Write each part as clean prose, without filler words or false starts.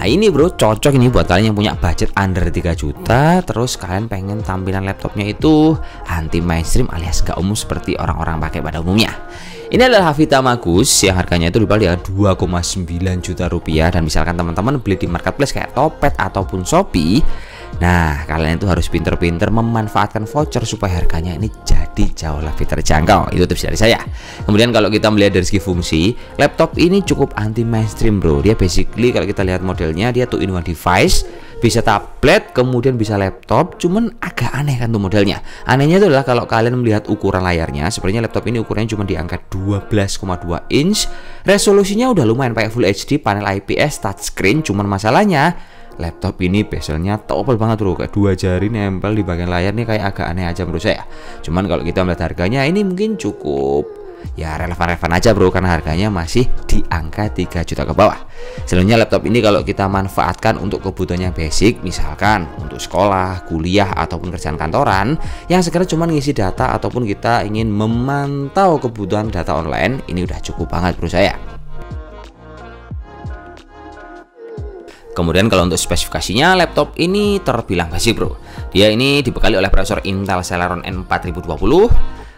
ini bro, cocok ini buat kalian yang punya budget under 3 juta, terus kalian pengen tampilan laptopnya itu anti mainstream alias gak umum seperti orang-orang pakai pada umumnya. Ini adalah Havita Magus yang harganya itu dijual di 2,9 juta rupiah, dan misalkan teman-teman beli di marketplace kayak Topet ataupun Shopee, nah kalian itu harus pinter-pinter memanfaatkan voucher supaya harganya ini jadi jauh lebih terjangkau. Itu tips dari saya. Kemudian kalau kita melihat dari segi fungsi, laptop ini cukup anti mainstream bro. Dia basically kalau kita lihat modelnya, dia tuh in one device, bisa tablet, kemudian bisa laptop. Cuman agak aneh kan tuh modelnya. Anehnya itu adalah kalau kalian melihat ukuran layarnya, sebenarnya laptop ini ukurannya cuma di angka 12,2 inch. Resolusinya udah lumayan pakai Full HD, panel IPS, touchscreen. Cuman masalahnya laptop ini bezelnya tebal banget bro, kayak 2 jari nempel di bagian layar nih, kayak agak aneh aja menurut saya. Cuman kalau kita melihat harganya, ini mungkin cukup ya relevan-relevan aja bro, karena harganya masih di angka 3 juta ke bawah. Sebenarnya laptop ini kalau kita manfaatkan untuk kebutuhan yang basic, misalkan untuk sekolah, kuliah, ataupun kerjaan kantoran yang sekedar cuma ngisi data, ataupun kita ingin memantau kebutuhan data online, ini udah cukup banget bro saya. Kemudian kalau untuk spesifikasinya, laptop ini terbilang basic bro. Dia ini dibekali oleh prosesor Intel Celeron N4020,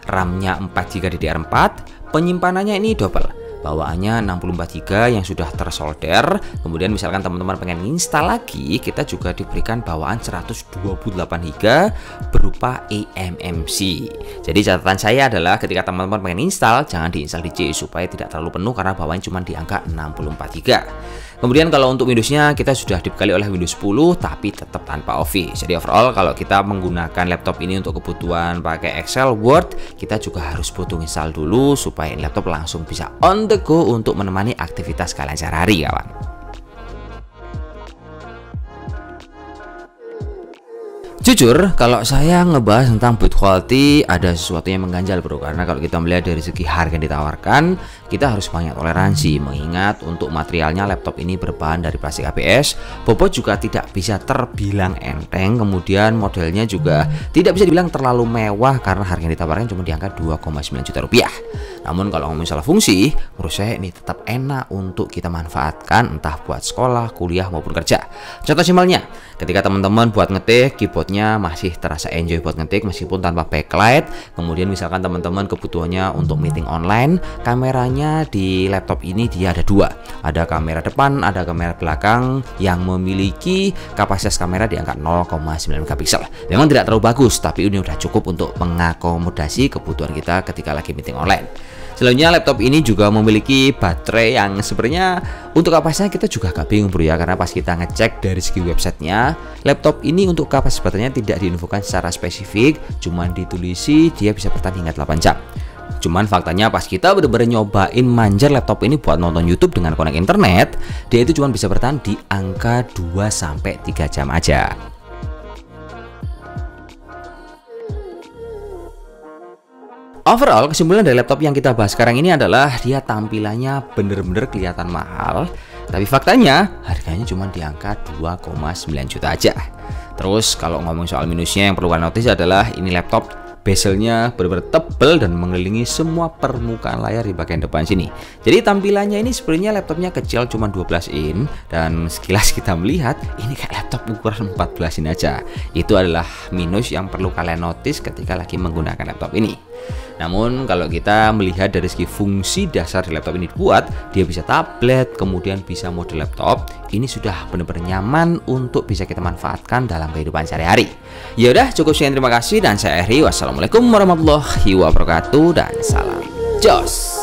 RAM-nya 4GB DDR4, penyimpanannya ini double. Bawaannya 64GB yang sudah tersolder. Kemudian misalkan teman-teman pengen install lagi, kita juga diberikan bawaan 128GB berupa eMMC. Jadi catatan saya adalah ketika teman-teman pengen install, jangan diinstal di C supaya tidak terlalu penuh, karena bawaannya cuma di angka 64GB. Kemudian kalau untuk Windows-nya, kita sudah dibekali oleh Windows 10 tapi tetap tanpa Office. Jadi overall kalau kita menggunakan laptop ini untuk kebutuhan pakai Excel, Word, kita juga harus butuh install dulu supaya laptop langsung bisa on the go untuk menemani aktivitas kalian sehari-hari kawan. Jujur, kalau saya ngebahas tentang build quality, ada sesuatu yang mengganjal bro. Karena kalau kita melihat dari segi harga yang ditawarkan, kita harus banyak toleransi. Mengingat untuk materialnya laptop ini berbahan dari plastik ABS, bobot juga tidak bisa terbilang enteng. Kemudian modelnya juga tidak bisa dibilang terlalu mewah, karena harga yang ditawarkan cuma di angka 2,9 juta rupiah. Namun kalau ngomongin soal fungsi, menurut saya ini tetap enak untuk kita manfaatkan, entah buat sekolah, kuliah, maupun kerja. Contoh simpelnya, ketika teman-teman buat ngetik, keyboardnya masih terasa enjoy buat ngetik meskipun tanpa backlight. Kemudian misalkan teman-teman kebutuhannya untuk meeting online, kameranya di laptop ini dia ada dua, ada kamera depan, ada kamera belakang yang memiliki kapasitas kamera di angka 0,9 megapiksel. Memang tidak terlalu bagus, tapi ini udah cukup untuk mengakomodasi kebutuhan kita ketika lagi meeting online. Selanjutnya laptop ini juga memiliki baterai yang sebenarnya untuk kapasitasnya kita juga agak bingung bro ya, karena pas kita ngecek dari segi websitenya, laptop ini untuk kapasitas baterainya tidak diinfokan secara spesifik, cuman ditulisi dia bisa bertahan hingga 8 jam. Cuman faktanya pas kita bener-bener nyobain manjar laptop ini buat nonton YouTube dengan konek internet, dia itu cuma bisa bertahan di angka 2-3 jam aja. Overall, kesimpulan dari laptop yang kita bahas sekarang ini adalah dia tampilannya bener-bener kelihatan mahal, tapi faktanya harganya cuma di angka 2,9 juta aja. Terus kalau ngomong soal minusnya, yang perlu kalian notice adalah ini laptop bezelnya benar-benar tebal dan mengelilingi semua permukaan layar di bagian depan sini. Jadi tampilannya ini sebenarnya laptopnya kecil, cuma 12 in, dan sekilas kita melihat ini kayak laptop ukuran 14 in aja. Itu adalah minus yang perlu kalian notice ketika lagi menggunakan laptop ini. Namun kalau kita melihat dari segi fungsi dasar di laptop ini dibuat, dia bisa tablet, kemudian bisa mode laptop. Ini sudah benar-benar nyaman untuk bisa kita manfaatkan dalam kehidupan sehari-hari. Ya udah, cukup sekian, terima kasih, dan saya Eri. Wassalamualaikum warahmatullahi wabarakatuh, dan salam jos.